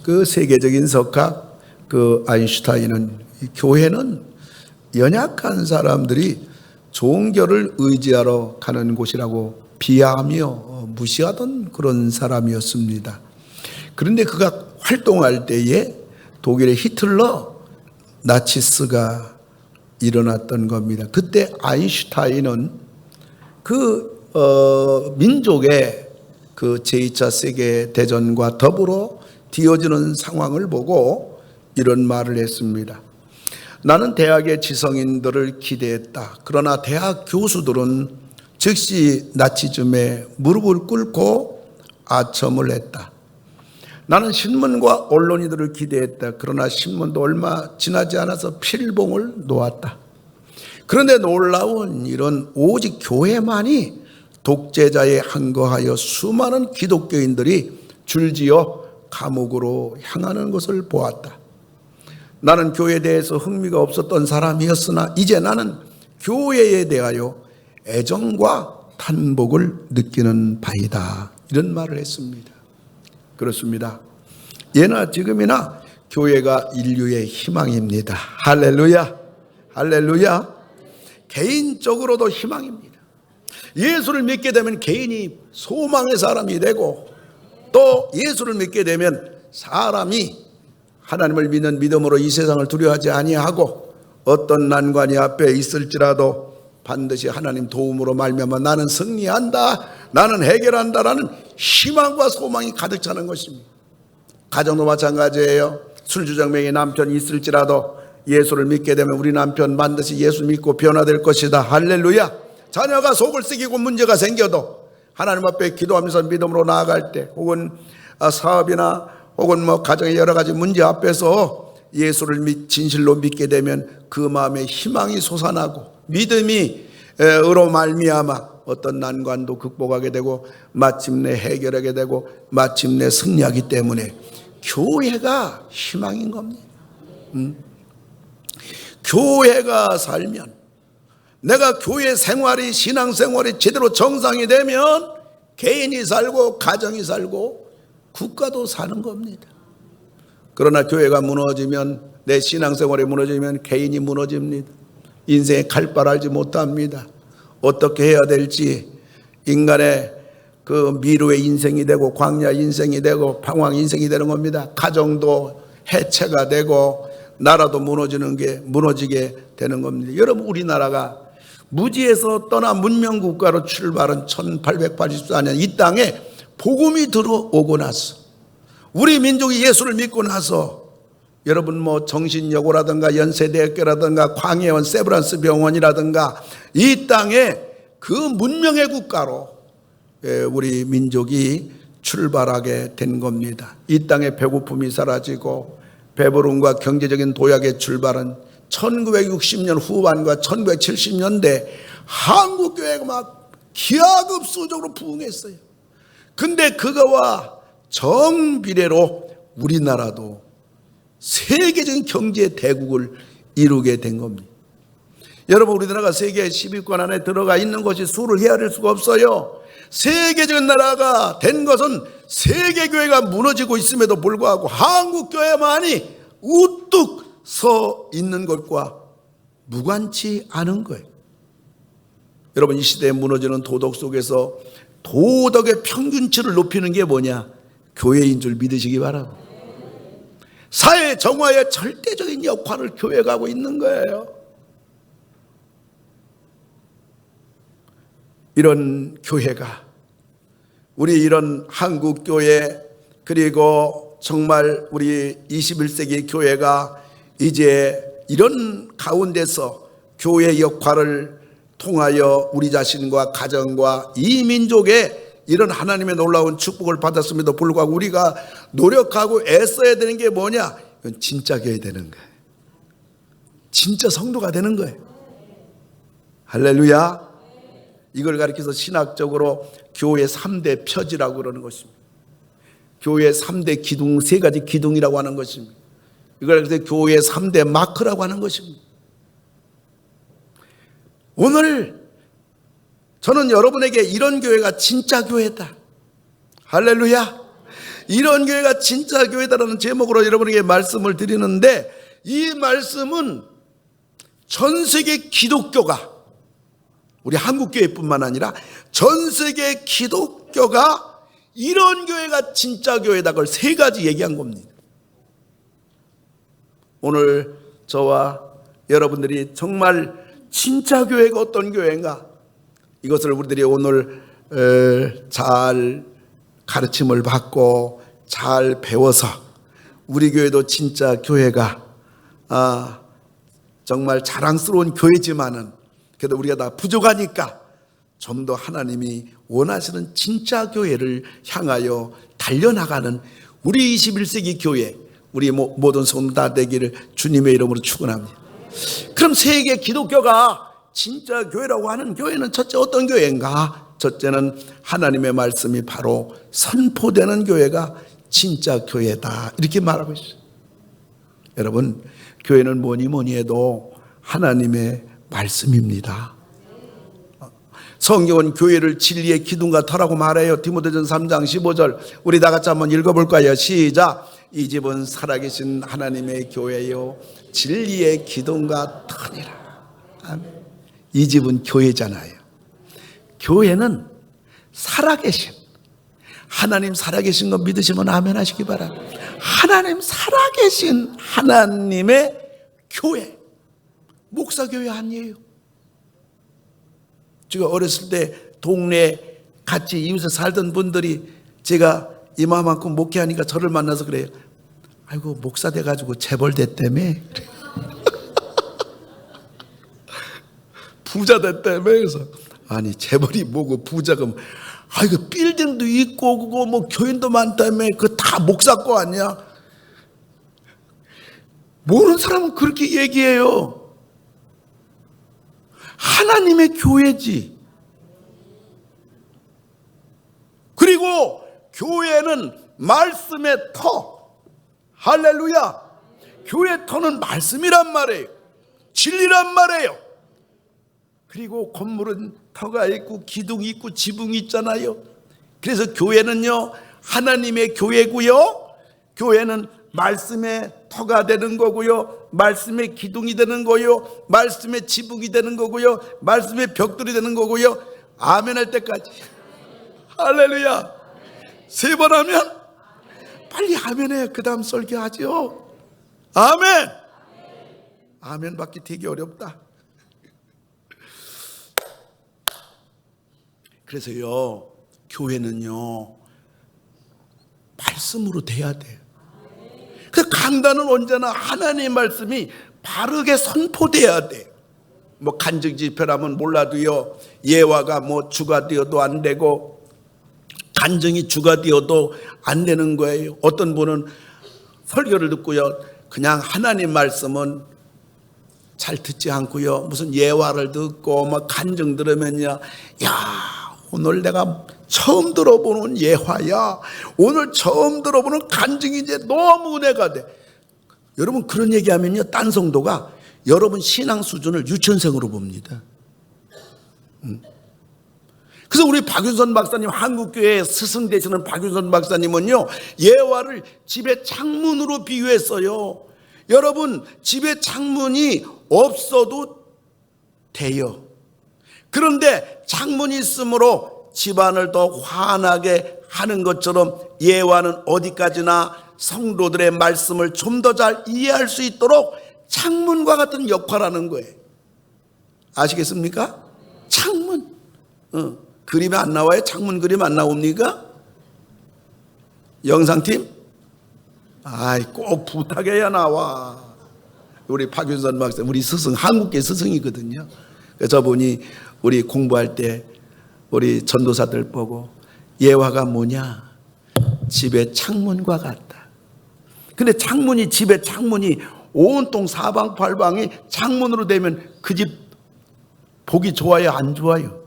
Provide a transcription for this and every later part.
그 세계적인 석학 그 아인슈타인은 교회는 연약한 사람들이 종교를 의지하러 가는 곳이라고 비하하며 무시하던 그런 사람이었습니다. 그런데 그가 활동할 때에 독일의 히틀러, 나치스가 일어났던 겁니다. 그때 아인슈타인은 민족의 그 제2차 세계대전과 더불어 뒤어지는 상황을 보고 이런 말을 했습니다. 나는 대학의 지성인들을 기대했다. 그러나 대학 교수들은 즉시 나치즘에 무릎을 꿇고 아첨을 했다. 나는 신문과 언론인들을 기대했다. 그러나 신문도 얼마 지나지 않아서 필봉을 놓았다. 그런데 놀라운 일은 오직 교회만이 독재자에 항거하여 수많은 기독교인들이 줄지어 감옥으로 향하는 것을 보았다. 나는 교회에 대해서 흥미가 없었던 사람이었으나 이제 나는 교회에 대하여 애정과 탄복을 느끼는 바이다. 이런 말을 했습니다. 그렇습니다. 예나 지금이나 교회가 인류의 희망입니다. 할렐루야. 할렐루야. 개인적으로도 희망입니다. 예수를 믿게 되면 개인이 소망의 사람이 되고 또 예수를 믿게 되면 사람이 하나님을 믿는 믿음으로 이 세상을 두려워하지 아니하고 어떤 난관이 앞에 있을지라도 반드시 하나님 도움으로 말미암아 나는 승리한다, 나는 해결한다라는 희망과 소망이 가득 차는 것입니다. 가정도 마찬가지예요. 술주정뱅이 남편이 있을지라도 예수를 믿게 되면 우리 남편 반드시 예수 믿고 변화될 것이다. 할렐루야. 자녀가 속을 썩이고 문제가 생겨도 하나님 앞에 기도하면서 믿음으로 나아갈 때 혹은 사업이나 혹은 가정의 여러 가지 문제 앞에서 예수를 진실로 믿게 되면 그 마음에 희망이 솟아나고 믿음이 으로 말미암아 어떤 난관도 극복하게 되고 마침내 해결하게 되고 마침내 승리하기 때문에 교회가 희망인 겁니다. 교회가 살면 내가 교회 생활이 신앙생활이 제대로 정상이 되면 개인이 살고 가정이 살고 국가도 사는 겁니다. 그러나 교회가 무너지면 내 신앙생활이 무너지면 개인이 무너집니다. 인생의 갈바를 알지 못합니다. 어떻게 해야 될지 인간의 그 미루의 인생이 되고 광야 인생이 되고 방황 인생이 되는 겁니다. 가정도 해체가 되고 나라도 무너지게 되는 겁니다. 여러분 우리나라가 무지에서 떠나 문명국가로 출발한 1884년 이 땅에 복음이 들어오고 나서 우리 민족이 예수를 믿고 나서 여러분 정신여고라든가 연세대학교라든가 광해원 세브란스 병원이라든가 이 땅에 그 문명의 국가로 우리 민족이 출발하게 된 겁니다. 이 땅에 배고픔이 사라지고 배부름과 경제적인 도약의 출발은 1960년 후반과 1970년대 한국교회가 막 기하급수적으로 부흥했어요. 근데 그거와 정비례로 우리나라도 세계적인 경제 대국을 이루게 된 겁니다. 여러분 우리나라가 세계 10위권 안에 들어가 있는 것이 수를 헤아릴 수가 없어요. 세계적인 나라가 된 것은 세계교회가 무너지고 있음에도 불구하고 한국교회만이 우뚝 서 있는 것과 무관치 않은 거예요. 여러분 이 시대에 무너지는 도덕 속에서 도덕의 평균치를 높이는 게 뭐냐? 교회인 줄 믿으시기 바랍니다. 사회 정화의 절대적인 역할을 교회가 하고 있는 거예요. 이런 교회가 우리 이런 한국교회 그리고 정말 우리 21세기 교회가 이제 이런 가운데서 교회의 역할을 통하여 우리 자신과 가정과 이 민족의 이런 하나님의 놀라운 축복을 받았음에도 불구하고 우리가 노력하고 애써야 되는 게 뭐냐? 이건 진짜 교회 되는 거예요. 진짜 성도가 되는 거예요. 할렐루야. 이걸 가리켜서 신학적으로 교회 3대 표지라고 그러는 것입니다. 교회 3대 기둥, 3가지 기둥이라고 하는 것입니다. 이걸 가리켜서 교회 3대 마크라고 하는 것입니다. 오늘 저는 여러분에게 이런 교회가 진짜 교회다. 할렐루야. 이런 교회가 진짜 교회다라는 제목으로 여러분에게 말씀을 드리는데, 이 말씀은 전 세계 기독교가, 우리 한국교회뿐만 아니라 전 세계 기독교가 이런 교회가 진짜 교회다, 그걸 세 가지 얘기한 겁니다. 오늘 저와 여러분들이 정말 진짜 교회가 어떤 교회인가, 이것을 우리들이 오늘 잘 가르침을 받고 잘 배워서 우리 교회도 진짜 교회가 정말 자랑스러운 교회지만은 그래도 우리가 다 부족하니까 좀 더 하나님이 원하시는 진짜 교회를 향하여 달려나가는 우리 21세기 교회, 우리 모든 성도 다 되기를 주님의 이름으로 축원합니다. 그럼 세계 기독교가 진짜 교회라고 하는 교회는 첫째 어떤 교회인가? 첫째는 하나님의 말씀이 바로 선포되는 교회가 진짜 교회다, 이렇게 말하고 있어요. 여러분, 교회는 뭐니 해도 하나님의 말씀입니다. 성경은 교회를 진리의 기둥과 터라고 말해요. 디모데전서 3장 15절 우리 다 같이 한번 읽어볼까요? 시작. 이 집은 살아계신 하나님의 교회요 진리의 기둥과 터니라. 아멘. 이 집은 교회잖아요. 교회는 살아계신 하나님, 살아계신 거 믿으시면 아멘 하시기 바랍니다. 하나님, 살아계신 하나님의 교회, 목사교회 아니에요. 제가 어렸을 때 동네에 같이 이웃에 살던 분들이 제가 이마만큼 목회하니까 저를 만나서 그래요. 아이고, 목사 돼가지고 재벌 됐다며. 부자 됐다며. 그래서 아니, 재벌이 뭐고 부자가 아이고, 빌딩도 있고 그거 뭐 교인도 많다며. 그거 다 목사 거 아니야? 모르는 사람은 그렇게 얘기해요. 하나님의 교회지. 그리고 교회는 말씀의 터. 할렐루야. 교회 터는 말씀이란 말이에요. 진리란 말이에요. 그리고 건물은 터가 있고 기둥이 있고 지붕이 있잖아요. 그래서 교회는요, 하나님의 교회고요, 교회는 말씀의 터가 되는 거고요, 말씀의 기둥이 되는 거요, 말씀의 지붕이 되는 거고요, 말씀의 벽돌이 되는 거고요. 아멘 할 때까지. 할렐루야. 세 번 하면 빨리 아멘해. 그 다음 설교하죠. 아멘. 아멘 받기 되게 어렵다. 그래서요, 교회는요 말씀으로 돼야 돼요. 그래서 강단은 언제나 하나님의 말씀이 바르게 선포돼야 돼요. 뭐 간증 집회라면 몰라도요, 예화가 뭐 주가 되어도 안 되고 간증이 주가 되어도 안 되는 거예요. 어떤 분은 설교를 듣고요, 그냥 하나님 말씀은 잘 듣지 않고요, 무슨 예화를 듣고 막 간증 들으면요, 야, 오늘 내가 처음 들어보는 예화야, 오늘 처음 들어보는 간증이 이제 너무 은혜가 돼. 여러분, 그런 얘기하면요, 딴 성도가 여러분 신앙 수준을 유치원생으로 봅니다. 그래서 우리 박윤선 박사님, 한국교회 스승 되시는 박윤선 박사님은요, 예화를 집의 창문으로 비유했어요. 여러분, 집에 창문이 없어도 돼요. 그런데 창문이 있으므로 집안을 더 환하게 하는 것처럼 예화는 어디까지나 성도들의 말씀을 좀 더 잘 이해할 수 있도록 창문과 같은 역할을 하는 거예요. 아시겠습니까? 창문. 그림이 안 나와요? 창문 그림 안 나옵니까? 영상팀? 아이, 꼭 부탁해야 나와. 우리 박윤선 박사, 우리 스승, 한국계 스승이거든요. 그래서 저분이 우리 공부할 때 우리 전도사들 보고 예화가 뭐냐? 집의 창문과 같다. 근데 창문이, 집의 창문이 온통 사방팔방이 창문으로 되면 그 집 보기 좋아요, 안 좋아요?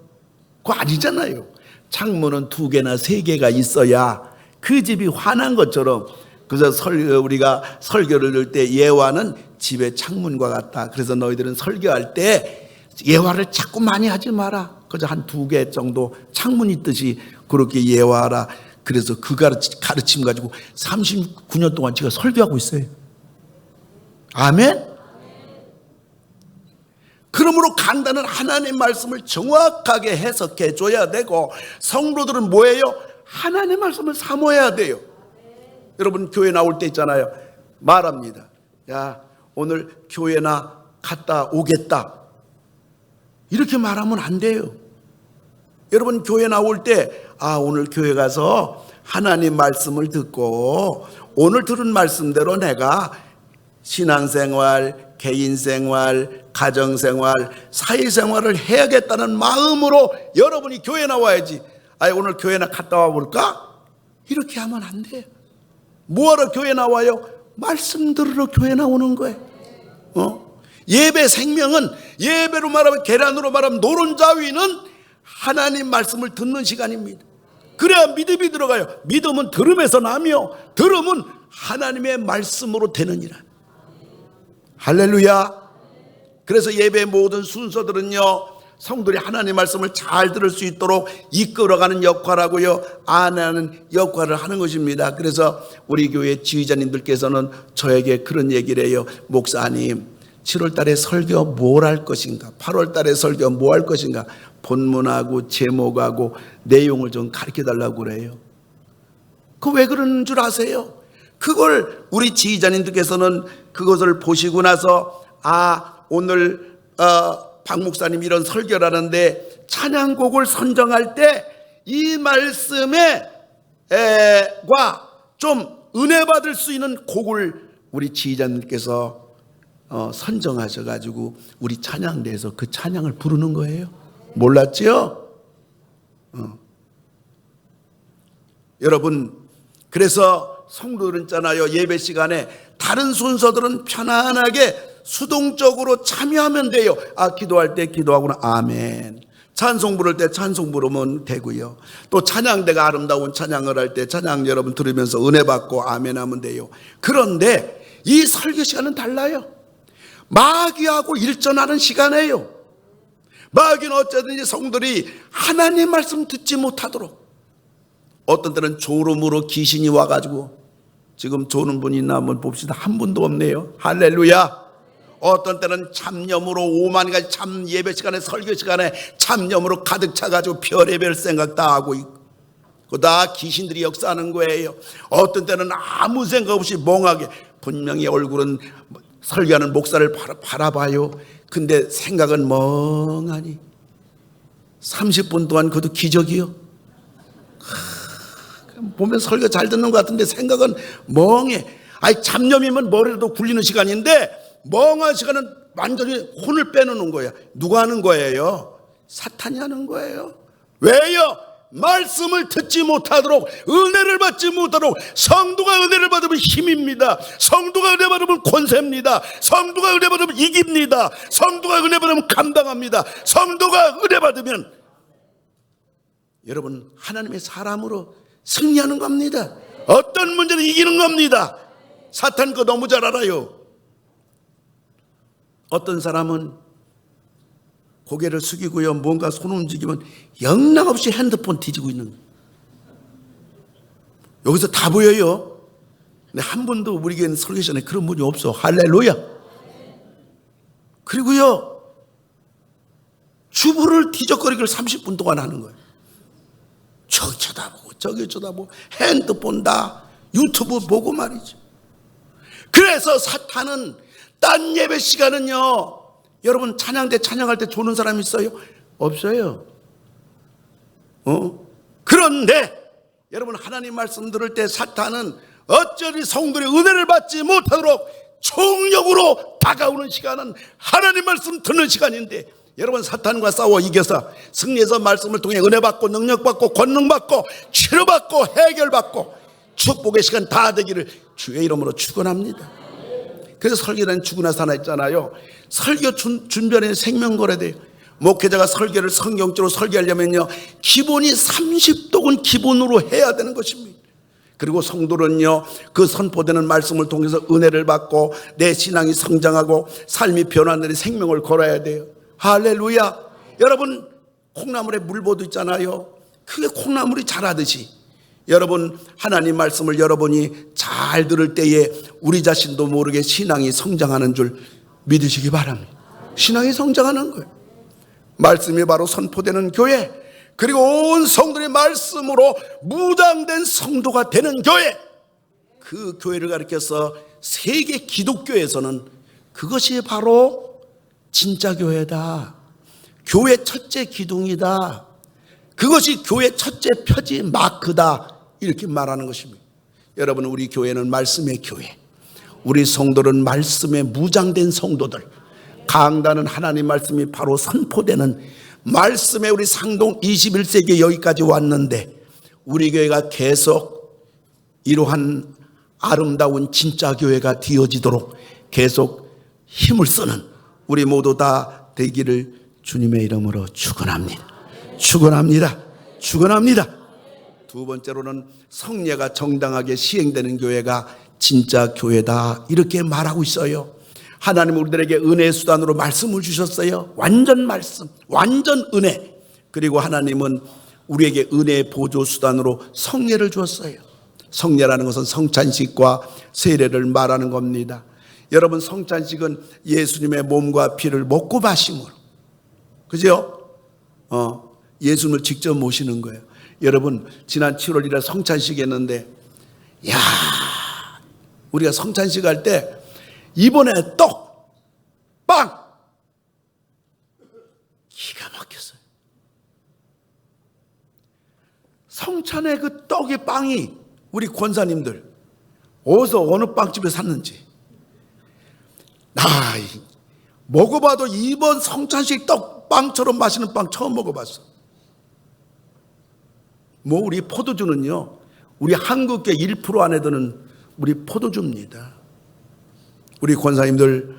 그거 아니잖아요. 창문은 2개나 3개가 있어야 그 집이 환한 것처럼. 그래서 우리가 설교를 들 때 예화는 집의 창문과 같다. 그래서 너희들은 설교할 때 예화를 자꾸 많이 하지 마라. 그저 한 2개 정도 창문 있듯이 그렇게 예화하라. 그래서 그 가르침 가지고 39년 동안 제가 설교하고 있어요. 아멘? 그러므로 강단은 하나님의 말씀을 정확하게 해석해 줘야 되고, 성도들은 뭐예요? 하나님의 말씀을 사모해야 돼요. 여러분 교회 나올 때 있잖아요. 말합니다. 야, 오늘 교회나 갔다 오겠다. 이렇게 말하면 안 돼요. 여러분 교회 나올 때 오늘 교회 가서 하나님 말씀을 듣고 오늘 들은 말씀대로 내가 신앙생활, 개인생활, 가정생활, 사회생활을 해야겠다는 마음으로 여러분이 교회 나와야지. 오늘 교회나 갔다 와볼까? 이렇게 하면 안 돼요. 뭐하러 교회 나와요? 말씀 들으러 교회 나오는 거예요. 예배 생명은, 예배로 말하면, 계란으로 말하면 노른자위는 하나님 말씀을 듣는 시간입니다. 그래야 믿음이 들어가요. 믿음은 들음에서 나며 들음은 하나님의 말씀으로 되느니라. 할렐루야. 그래서 예배의 모든 순서들은요, 성도들이 하나님 말씀을 잘 들을 수 있도록 이끌어가는 역할하고요, 안하는 역할을 하는 것입니다. 그래서 우리 교회 지휘자님들께서는 저에게 그런 얘기를 해요. 목사님, 7월 달에 설교 뭘 할 것인가, 8월 달에 설교 뭐 할 것인가, 본문하고 제목하고 내용을 좀 가르쳐 달라고 그래요. 그 왜 그러는 줄 아세요? 그걸 우리 지휘자님들께서는 그것을 보시고 나서 오늘 박 목사님 이런 설교를 하는데 찬양곡을 선정할 때 이 말씀에 좀 은혜 받을 수 있는 곡을 우리 지휘자님께서 선정하셔가지고 우리 찬양대에서 그 찬양을 부르는 거예요. 몰랐죠? 여러분, 그래서 성도들은 있잖아요, 예배 시간에 다른 순서들은 편안하게 수동적으로 참여하면 돼요. 기도할 때 기도하고는 아멘. 찬송 부를 때 찬송 부르면 되고요. 또 찬양대가 아름다운 찬양을 할 때 찬양 여러분 들으면서 은혜 받고 아멘 하면 돼요. 그런데 이 설교 시간은 달라요. 마귀하고 일전하는 시간이에요. 마귀는 어쩌든지 성도들이 하나님 말씀 듣지 못하도록, 어떤 때는 졸음으로 귀신이 와가지고, 지금 조는 분이 있나 한번 봅시다. 한 분도 없네요. 할렐루야. 어떤 때는 참념으로 오만가지 참 예배 시간에 설교 시간에 참념으로 가득 차가지고 별의별 생각 다 하고 있고, 그거 다 귀신들이 역사하는 거예요. 어떤 때는 아무 생각 없이 멍하게, 분명히 얼굴은 설교하는 목사를 바라봐요. 근데 생각은 멍하니 30분 동안 그것도 기적이요. 보면 설교 잘 듣는 것 같은데 생각은 멍해. 잡념이면 머리도 굴리는 시간인데 멍한 시간은 완전히 혼을 빼놓는 거야. 누가 하는 거예요? 사탄이 하는 거예요. 왜요? 말씀을 듣지 못하도록, 은혜를 받지 못하도록. 성도가 은혜를 받으면 힘입니다. 성도가 은혜 받으면 권세입니다. 성도가 은혜 받으면 이깁니다. 성도가 은혜 받으면 감당합니다. 성도가 은혜 받으면 여러분 하나님의 사람으로 승리하는 겁니다. 어떤 문제는 이기는 겁니다. 사탄 그거 너무 잘 알아요. 어떤 사람은 고개를 숙이고요, 뭔가 손 움직이면 영락없이 핸드폰 뒤지고 있는 거예요. 여기서 다 보여요. 근데 한 번도 우리 교회는 설교 전에 그런 분이 없어. 할렐루야. 그리고요, 주부를 뒤적거리기를 30분 동안 하는 거예요. 저기 쳐다보고 저기 쳐다보고 핸드폰 다 유튜브 보고 말이죠. 그래서 사탄은 딴 예배 시간은요, 여러분 찬양대 찬양할 때 조는 사람 있어요? 없어요. 그런데 여러분 하나님 말씀 들을 때 사탄은 어쩌리 성도의 은혜를 받지 못하도록 총력으로 다가오는 시간은 하나님 말씀 듣는 시간인데, 여러분 사탄과 싸워 이겨서 승리해서 말씀을 통해 은혜 받고 능력 받고 권능 받고 치료 받고 해결 받고 축복의 시간 다 되기를 주의 이름으로 축원합니다. 그래서 설교는 죽으나 사나 있잖아요. 설교 준비하는 생명거래돼요. 목회자가 설교를 성경적으로 설교하려면요, 기본이 30독은 기본으로 해야 되는 것입니다. 그리고 성도는요, 그 선포되는 말씀을 통해서 은혜를 받고 내 신앙이 성장하고 삶이 변화되는 생명을 걸어야 돼요. 할렐루야. 여러분 콩나물에 물보도 있잖아요. 그게 콩나물이 자라듯이 여러분, 하나님 말씀을 여러분이 잘 들을 때에 우리 자신도 모르게 신앙이 성장하는 줄 믿으시기 바랍니다. 신앙이 성장하는 거예요. 말씀이 바로 선포되는 교회, 그리고 온 성도의 말씀으로 무장된 성도가 되는 교회, 그 교회를 가리켜서 세계 기독교에서는 그것이 바로 진짜 교회다, 교회 첫째 기둥이다, 그것이 교회 첫째 표지 마크다, 이렇게 말하는 것입니다. 여러분, 우리 교회는 말씀의 교회, 우리 성도는 말씀에 무장된 성도들, 강단은 하나님 말씀이 바로 선포되는 말씀에 우리 상동 21세기에 여기까지 왔는데, 우리 교회가 계속 이러한 아름다운 진짜 교회가 되어지도록 계속 힘을 쓰는 우리 모두 다 되기를 주님의 이름으로 축원합니다. 축원합니다. 축원합니다. 두 번째로는 성례가 정당하게 시행되는 교회가 진짜 교회다, 이렇게 말하고 있어요. 하나님 우리들에게 은혜의 수단으로 말씀을 주셨어요. 완전 말씀, 완전 은혜. 그리고 하나님은 우리에게 은혜의 보조 수단으로 성례를 주었어요. 성례라는 것은 성찬식과 세례를 말하는 겁니다. 여러분, 성찬식은 예수님의 몸과 피를 먹고 마심으로, 그죠? 예수님을 직접 모시는 거예요. 여러분, 지난 7월 1일 성찬식 했는데, 야, 우리가 성찬식 할 때 이번에 떡, 빵, 기가 막혔어요. 성찬의 그 떡이, 빵이 우리 권사님들 어디서 어느 빵집에 샀는지, 먹어봐도 이번 성찬식 떡, 빵처럼 맛있는 빵 처음 먹어봤어. 우리 포도주는요, 우리 한국계 1% 안에 드는 우리 포도주입니다. 우리 권사님들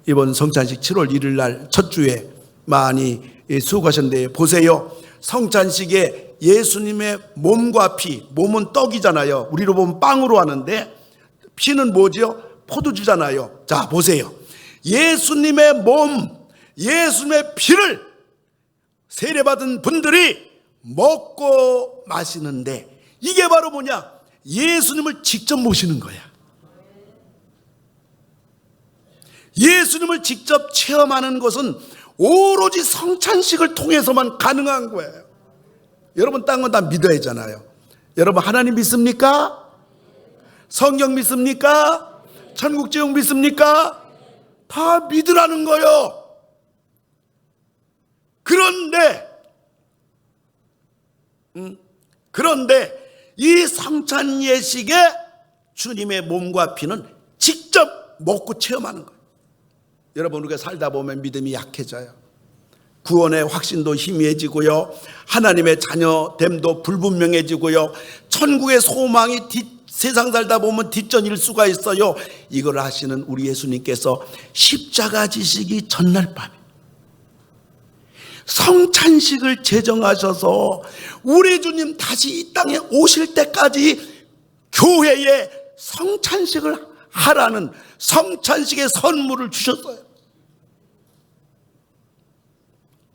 이번 성찬식 7월 1일 날 첫 주에 많이 수고하셨는데, 보세요. 성찬식에 예수님의 몸과 피, 몸은 떡이잖아요. 우리로 보면 빵으로 하는데 피는 뭐죠? 포도주잖아요. 자, 보세요. 예수님의 몸, 예수님의 피를 세례받은 분들이 먹고 마시는데, 이게 바로 뭐냐? 예수님을 직접 모시는 거야. 예수님을 직접 체험하는 것은 오로지 성찬식을 통해서만 가능한 거예요. 여러분, 딴 건 다 믿어야 하잖아요. 여러분, 하나님 믿습니까? 성경 믿습니까? 천국 지옥 믿습니까? 다 믿으라는 거예요. 그런데 이 성찬 예식에 주님의 몸과 피는 직접 먹고 체험하는 거예요. 여러분, 우리가 살다 보면 믿음이 약해져요. 구원의 확신도 희미해지고요, 하나님의 자녀됨도 불분명해지고요, 천국의 소망이 세상 살다 보면 뒷전일 수가 있어요. 이걸 하시는 우리 예수님께서 십자가 지시기 전날 밤에 성찬식을 제정하셔서 우리 주님 다시 이 땅에 오실 때까지 교회에 성찬식을 하라는 성찬식의 선물을 주셨어요.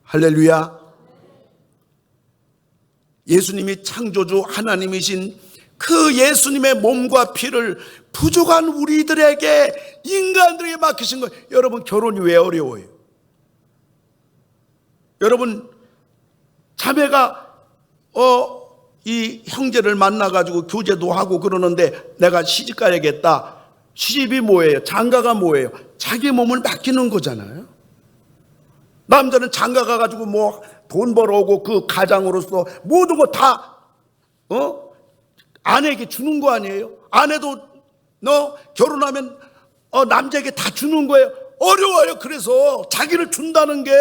할렐루야. 예수님이 창조주 하나님이신 그 예수님의 몸과 피를 부족한 우리들에게, 인간들에게 맡기신 거예요. 여러분, 결혼이 왜 어려워요? 여러분, 자매가 이 형제를 만나가지고 교제도 하고 그러는데, 내가 시집 가야겠다. 시집이 뭐예요? 장가가 뭐예요? 자기 몸을 맡기는 거잖아요. 남자는 장가 가가지고 뭐 돈 벌어오고 그 가장으로서 모든 거 다 아내에게 주는 거 아니에요? 아내도 너 결혼하면 남자에게 다 주는 거예요. 어려워요. 그래서 자기를 준다는 게.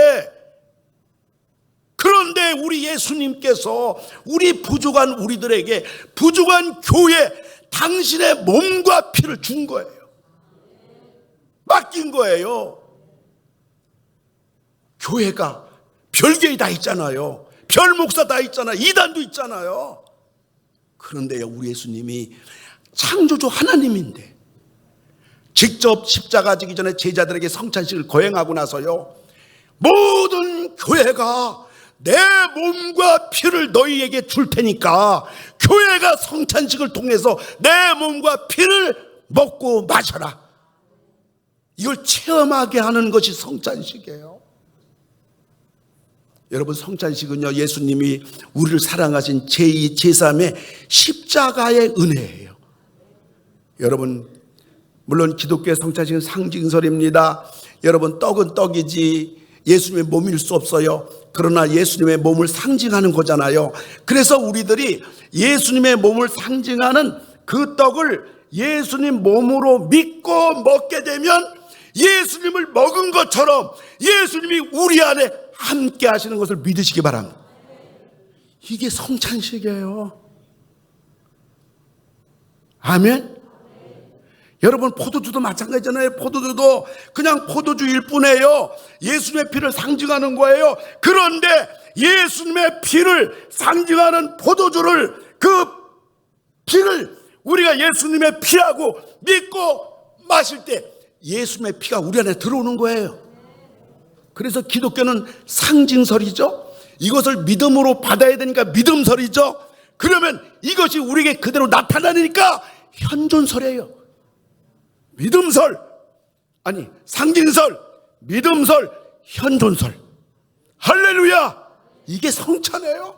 그런데 우리 예수님께서 우리 부족한 우리들에게, 부족한 교회, 당신의 몸과 피를 준 거예요. 맡긴 거예요. 교회가 별교회 다 있잖아요. 별 목사 다 있잖아요. 이단도 있잖아요. 그런데요, 우리 예수님이 창조주 하나님인데 직접 십자가 지기 전에 제자들에게 성찬식을 거행하고 나서요, 모든 교회가 내 몸과 피를 너희에게 줄 테니까 교회가 성찬식을 통해서 내 몸과 피를 먹고 마셔라. 이걸 체험하게 하는 것이 성찬식이에요. 여러분, 성찬식은요, 예수님이 우리를 사랑하신 제2, 제3의 십자가의 은혜예요. 여러분, 물론 기독교의 성찬식은 상징설입니다. 여러분, 떡은 떡이지 예수님의 몸일 수 없어요. 그러나 예수님의 몸을 상징하는 거잖아요. 그래서 우리들이 예수님의 몸을 상징하는 그 떡을 예수님 몸으로 믿고 먹게 되면 예수님을 먹은 것처럼 예수님이 우리 안에 함께 하시는 것을 믿으시기 바랍니다. 이게 성찬식이에요. 아멘. 여러분, 포도주도 마찬가지잖아요. 포도주도 그냥 포도주일 뿐이에요. 예수님의 피를 상징하는 거예요. 그런데 예수님의 피를 상징하는 포도주를, 그 피를 우리가 예수님의 피라고 믿고 마실 때 예수님의 피가 우리 안에 들어오는 거예요. 그래서 기독교는 상징설이죠. 이것을 믿음으로 받아야 되니까 믿음설이죠. 그러면 이것이 우리에게 그대로 나타나니까 현존설이에요. 믿음설, 아니 상징설, 믿음설, 현존설. 할렐루야! 이게 성찬이에요.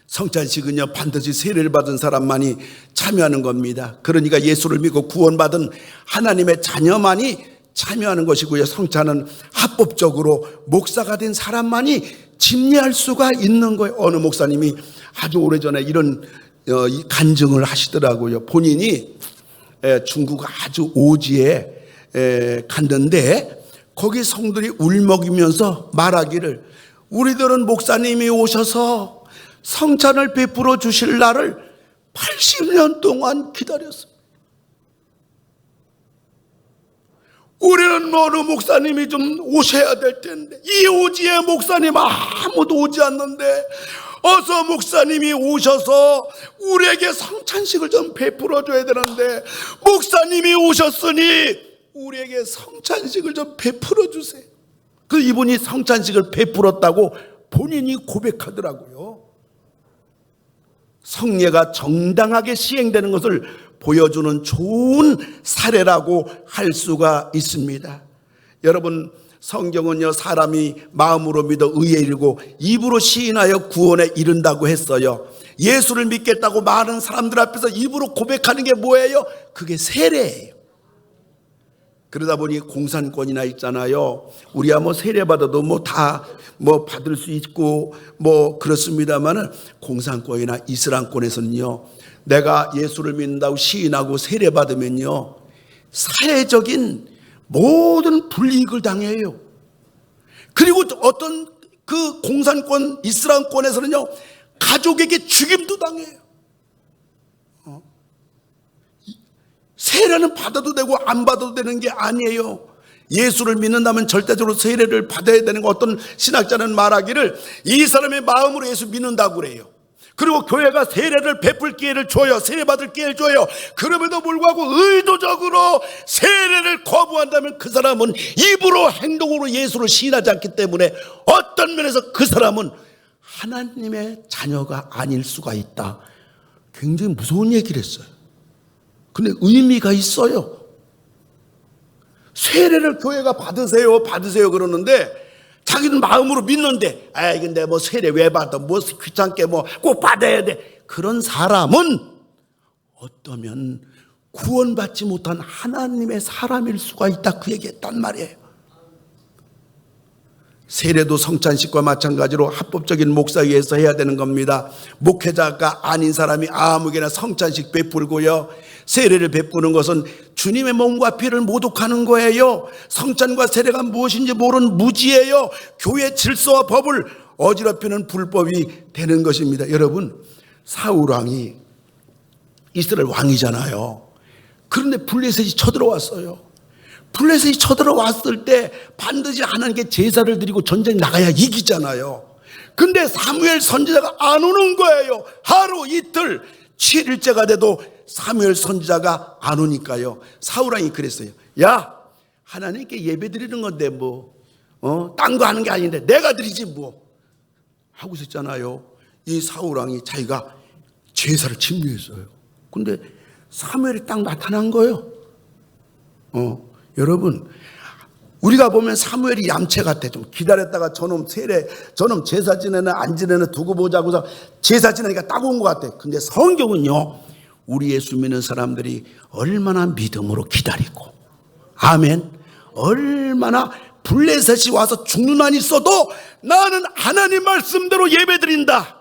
성찬식은요, 반드시 세례를 받은 사람만이 참여하는 겁니다. 그러니까 예수를 믿고 구원받은 하나님의 자녀만이 참여하는 것이고요. 성찬은 합법적으로 목사가 된 사람만이 집례할 수가 있는 거예요. 어느 목사님이 아주 오래전에 이런 간증을 하시더라고요. 본인이 중국 아주 오지에 갔는데 거기 성들이 울먹이면서 말하기를, 우리들은 목사님이 오셔서 성찬을 베풀어 주실 날을 80년 동안 기다렸습니다. 우리는 어느 목사님이 좀 오셔야 될 텐데, 이 오지의 목사님 아무도 오지 않는데 어서 목사님이 오셔서 우리에게 성찬식을 좀 베풀어 줘야 되는데, 목사님이 오셨으니 우리에게 성찬식을 좀 베풀어 주세요. 그 이분이 성찬식을 베풀었다고 본인이 고백하더라고요. 성례가 정당하게 시행되는 것을 보여주는 좋은 사례라고 할 수가 있습니다. 여러분, 성경은요, 사람이 마음으로 믿어 의에 이르고 입으로 시인하여 구원에 이른다고 했어요. 예수를 믿겠다고 많은 사람들 앞에서 입으로 고백하는 게 뭐예요? 그게 세례예요. 그러다 보니 공산권이나 있잖아요. 우리야 뭐 세례 받아도 다 받을 수 있고 그렇습니다만은, 공산권이나 이슬람권에서는요, 내가 예수를 믿는다고 시인하고 세례 받으면요, 사회적인 모든 불이익을 당해요. 그리고 어떤 그 공산권, 이슬람권에서는요, 가족에게 죽임도 당해요. 세례는 받아도 되고 안 받아도 되는 게 아니에요. 예수를 믿는다면 절대적으로 세례를 받아야 되는 거, 어떤 신학자는 말하기를 이 사람의 마음으로 예수 믿는다고 그래요. 그리고 교회가 세례를 베풀 기회를 줘요. 세례 받을 기회를 줘요. 그럼에도 불구하고 의도적으로 세례를 거부한다면 그 사람은 입으로 행동으로 예수를 시인하지 않기 때문에 어떤 면에서 그 사람은 하나님의 자녀가 아닐 수가 있다. 굉장히 무서운 얘기를 했어요. 근데 의미가 있어요. 세례를 교회가 받으세요 그러는데, 자기는 마음으로 믿는데, 근데 세례 왜 받아? 귀찮게 꼭 받아야 돼. 그런 사람은 어떠면 구원받지 못한 하나님의 사람일 수가 있다. 그 얘기했단 말이에요. 세례도 성찬식과 마찬가지로 합법적인 목사에 의해서 해야 되는 겁니다. 목회자가 아닌 사람이 아무개나 성찬식 베풀고요, 세례를 베푸는 것은 주님의 몸과 피를 모독하는 거예요. 성찬과 세례가 무엇인지 모르는 무지예요. 교회 질서와 법을 어지럽히는 불법이 되는 것입니다. 여러분, 사울 왕이 이스라엘 왕이잖아요. 그런데 블레셋이 쳐들어왔어요. 블레셋이 쳐들어왔을 때 반드시 하나님께 제사를 드리고 전쟁 나가야 이기잖아요. 근데 사무엘 선지자가 안 오는 거예요. 하루 이틀 7일째가 돼도 사무엘 선지자가 안 오니까요, 사울왕이 그랬어요. 야, 하나님께 예배 드리는 건데 딴 거 하는 게 아닌데 내가 드리지 뭐 하고 있었잖아요. 이 사울왕이 자기가 제사를 침례했어요. 근데 사무엘이 딱 나타난 거예요. 여러분, 우리가 보면 사무엘이 얌체 같아. 좀 기다렸다가 저놈 제사 지내는 안 지내는 두고 보자고서 제사 지내니까 딱 온 것 같아. 근데 성경은요, 우리 예수 믿는 사람들이 얼마나 믿음으로 기다리고, 아멘, 얼마나 블레셋이 와서 죽는 한이 있어도 나는 하나님 말씀대로 예배드린다.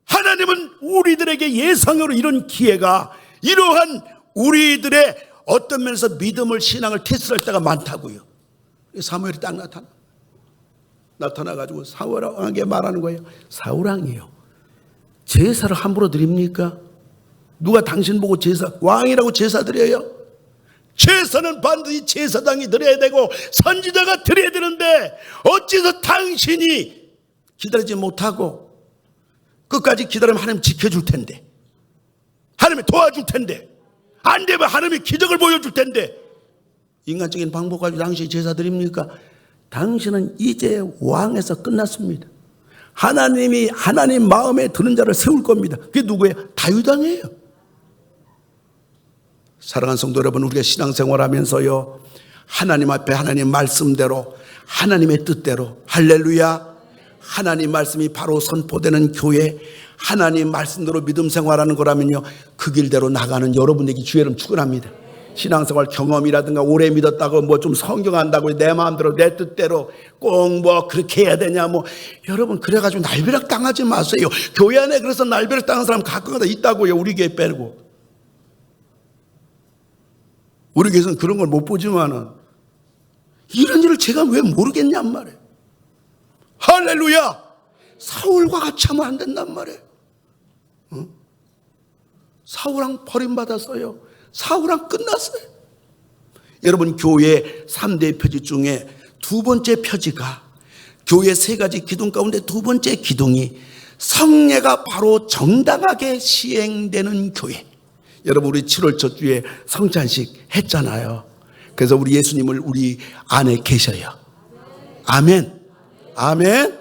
하나님은 우리들에게 예상으로 이런 기회가, 이러한 우리들의 어떤 면에서 믿음을, 신앙을 테스트할 때가 많다고요. 사무엘이 딱 나타나가지고 사울왕에게 말하는 거예요. 사울왕이요, 제사를 함부로 드립니까? 누가 당신 보고 왕이라고 제사 드려요? 제사는 반드시 제사장이 드려야 되고 선지자가 드려야 되는데 어째서 당신이 기다리지 못하고 끝까지 기다리면 하나님 지켜줄 텐데, 하나님이 도와줄 텐데, 안 되면 하나님이 기적을 보여줄 텐데 인간적인 방법 가지고 당신이 제사 드립니까? 당신은 이제 왕에서 끝났습니다. 하나님이 하나님 마음에 드는 자를 세울 겁니다. 그게 누구예요? 다윗왕이에요. 사랑하는 성도 여러분, 우리가 신앙생활하면서요, 하나님 앞에 하나님 말씀대로, 하나님의 뜻대로, 할렐루야, 하나님 말씀이 바로 선포되는 교회, 하나님 말씀대로 믿음 생활하는 거라면요, 그 길대로 나가는 여러분에게 주의를 축원합니다. 신앙생활 경험이라든가 오래 믿었다고 좀 성경 안다고 내 마음대로 내 뜻대로 꼭 그렇게 해야 되냐 여러분, 그래가지고 날벼락 당하지 마세요. 교회 안에 그래서 날벼락 당한 사람 가끔가다 있다고요. 우리 교회 빼고. 우리 교회에서는 그런 걸 못 보지만은 이런 일을 제가 왜 모르겠냔 말이에요. 할렐루야. 사울과 같이 하면 안 된단 말이에요. 사울왕 버림받았어요. 사울왕 끝났어요. 여러분, 교회 3대 표지 중에 두 번째 표지가, 교회 세 가지 기둥 가운데 두 번째 기둥이 성례가 바로 정당하게 시행되는 교회. 여러분, 우리 7월 첫 주에 성찬식 했잖아요. 그래서 우리 예수님을 우리 안에 계셔요. 아멘. 아멘.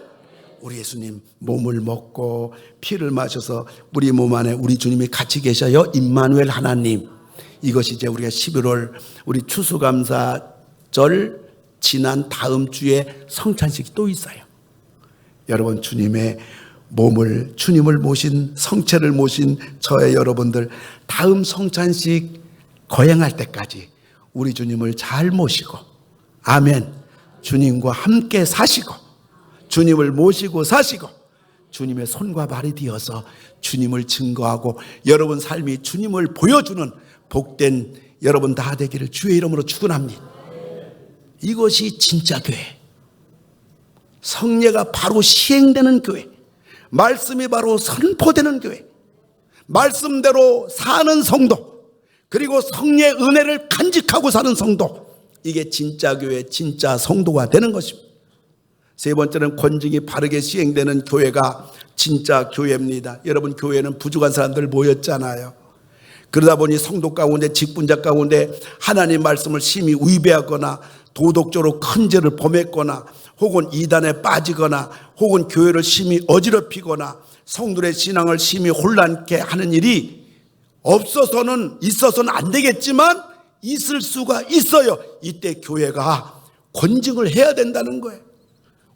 우리 예수님 몸을 먹고 피를 마셔서 우리 몸 안에 우리 주님이 같이 계셔요. 임마누엘 하나님. 이것이 이제 우리가 11월 우리 추수감사절 지난 다음 주에 성찬식이 또 있어요. 여러분, 주님의 몸을, 주님을 모신, 성체를 모신 저의 여러분들, 다음 성찬식 거행할 때까지 우리 주님을 잘 모시고, 아멘, 주님과 함께 사시고, 주님을 모시고 사시고, 주님의 손과 발이 되어서 주님을 증거하고 여러분 삶이 주님을 보여주는 복된 여러분 다 되기를 주의 이름으로 축원합니다. 이것이 진짜 교회, 성례가 바로 시행되는 교회, 말씀이 바로 선포되는 교회, 말씀대로 사는 성도, 그리고 성례 은혜를 간직하고 사는 성도, 이게 진짜 교회, 진짜 성도가 되는 것입니다. 세 번째는 권징이 바르게 시행되는 교회가 진짜 교회입니다. 여러분, 교회는 부족한 사람들 모였잖아요. 그러다 보니 성도 가운데, 직분자 가운데 하나님 말씀을 심히 위배하거나 도덕적으로 큰 죄를 범했거나 혹은 이단에 빠지거나 혹은 교회를 심히 어지럽히거나 성도의 신앙을 심히 혼란케 하는 일이 있어서는 안 되겠지만 있을 수가 있어요. 이때 교회가 권징을 해야 된다는 거예요.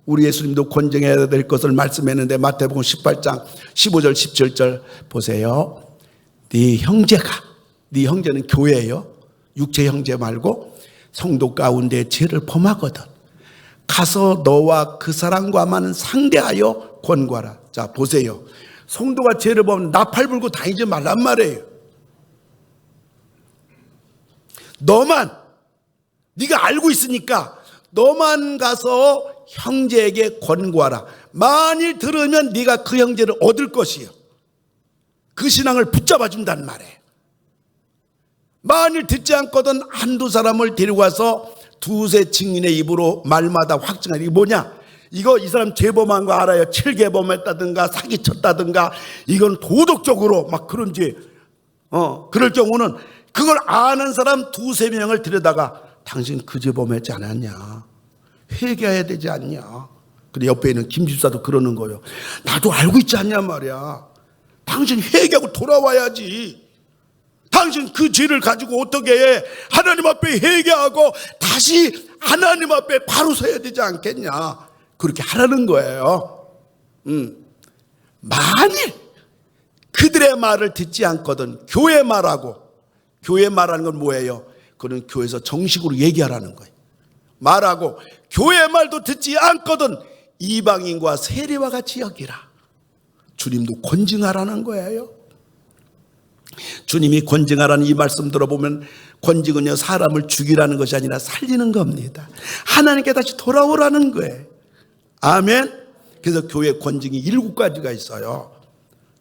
우리 예수님도 권징해야 될 것을 말씀했는데 마태복음 18장 15절 17절 보세요. 네 형제는 교회예요. 육체 형제 말고 성도 가운데 죄를 범하거든 가서 너와 그 사람과만 상대하여 권고하라. 자, 보세요. 성도가 죄를 범하면 나팔 불고 다니지 말란 말이에요. 네가 알고 있으니까 너만 가서 형제에게 권고하라. 만일 들으면 네가 그 형제를 얻을 것이요, 그 신앙을 붙잡아 준단 말이에요. 만일 듣지 않거든 한두 사람을 데리고 와서 두세 증인의 입으로 말마다 확증하는, 이게 뭐냐, 이거 이 사람 죄범한 거 알아요. 7개 범했다든가 사기쳤다든가 이건 도덕적으로 막 그런지 그럴 경우는 그걸 아는 사람 두세 명을 들여다가 당신 그 죄 범했지 않았냐, 회개해야 되지 않냐. 그래 옆에 있는 김 집사도 그러는 거예요. 나도 알고 있지 않냐 말이야. 당신 회개하고 돌아와야지. 당신 그 죄를 가지고 어떻게 해? 하나님 앞에 회개하고 다시 하나님 앞에 바로 서야 되지 않겠냐. 그렇게 하라는 거예요. 만일 그들의 말을 듣지 않거든 교회 말하고, 교회 말하는 건 뭐예요? 그건 교회에서 정식으로 얘기하라는 거예요. 말하고 교회 말도 듣지 않거든 이방인과 세리와 같이 여기라. 주님도 권징하라는 거예요. 주님이 권징하라는 이 말씀 들어보면 권징은요 사람을 죽이라는 것이 아니라 살리는 겁니다. 하나님께 다시 돌아오라는 거예요. 아멘. 그래서 교회 권징이 7가지가 있어요.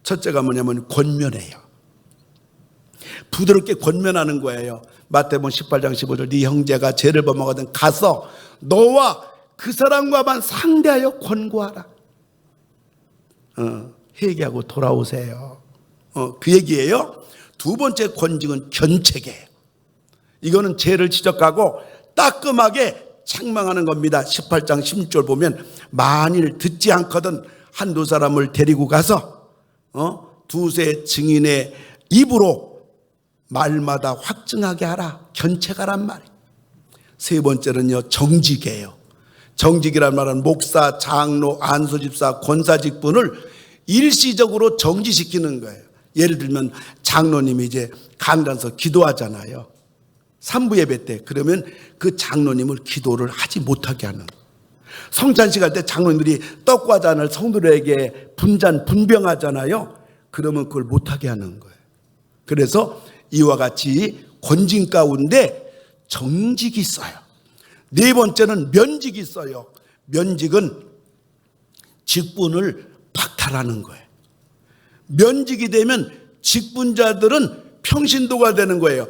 첫째가 뭐냐면 권면해요. 부드럽게 권면하는 거예요. 마태복음 18장 15절 네 형제가 죄를 범하거든 가서 너와 그 사람과만 상대하여 권고하라. 회개하고 돌아오세요. 그 얘기예요. 두 번째 권징은 견책이에요. 이거는 죄를 지적하고 따끔하게 책망하는 겁니다. 18장 16절 보면 만일 듣지 않거든 한두 사람을 데리고 가서 두세 증인의 입으로 말마다 확증하게 하라. 견책하란 말이에요. 세 번째는요 정직이에요. 정직이란 말은 목사, 장로, 안수집사, 권사직분을 일시적으로 정지시키는 거예요. 예를 들면 장로님이 이제 강단서 기도하잖아요. 3부 예배 때. 그러면 그 장로님을 기도를 하지 못하게 하는 거예요. 성찬식 할 때 장로님들이 떡과 잔을 성도들에게 분병하잖아요. 그러면 그걸 못하게 하는 거예요. 그래서 이와 같이 권징 가운데 정직이 있어요. 네 번째는 면직이 있어요. 면직은 직분을 박탈하는 거예요. 면직이 되면 직분자들은 평신도가 되는 거예요.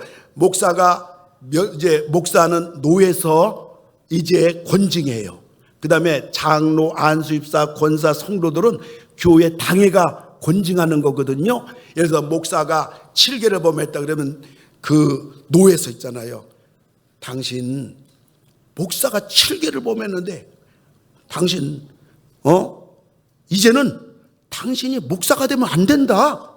목사는 노에서 이제 권징해요. 그 다음에 장로, 안수입사, 권사, 성도들은 교회 당회가 권징하는 거거든요. 예를 들어서 목사가 7계를 범했다 그러면 그 노에서 있잖아요. 당신 목사가 7계를 범했는데 당신 이제는 당신이 목사가 되면 안 된다.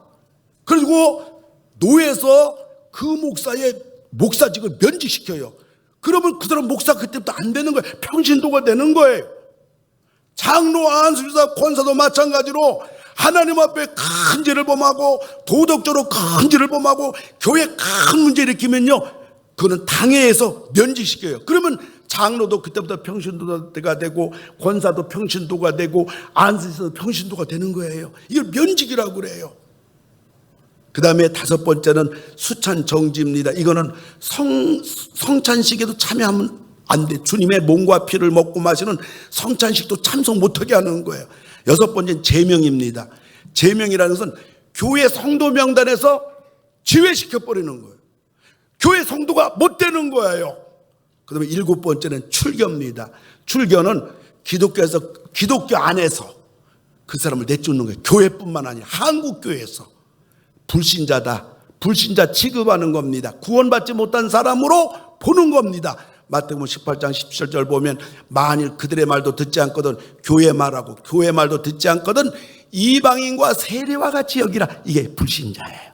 그리고 노에서 그 목사의 목사직을 면직시켜요. 그러면 그 사람 목사 그때부터 안 되는 거예요. 평신도가 되는 거예요. 장로, 안수사, 권사도 마찬가지로 하나님 앞에 큰 죄를 범하고 도덕적으로 큰 죄를 범하고 교회에 큰 문제 일으키면요 그거는 당회에서 면직시켜요. 그러면 장로도 그때부터 평신도가 되고 권사도 평신도가 되고 안수사도 평신도가 되는 거예요. 이걸 면직이라고 그래요. 그 다음에 다섯 번째는 수찬 정지입니다. 이거는 성찬식에도 참여하면 안 돼. 주님의 몸과 피를 먹고 마시는 성찬식도 참석 못하게 하는 거예요. 여섯 번째는 제명입니다. 제명이라는 것은 교회 성도 명단에서 제외시켜버리는 거예요. 교회 성도가 못 되는 거예요. 그 다음에 일곱 번째는 출교입니다. 출교는 기독교 안에서 그 사람을 내쫓는 거예요. 교회뿐만 아니라 한국교회에서 불신자다, 불신자 취급하는 겁니다. 구원받지 못한 사람으로 보는 겁니다. 마태복음 18장 17절 보면 만일 그들의 말도 듣지 않거든 교회 말하고 교회 말도 듣지 않거든 이방인과 세리와 같이 여기라. 이게 불신자예요.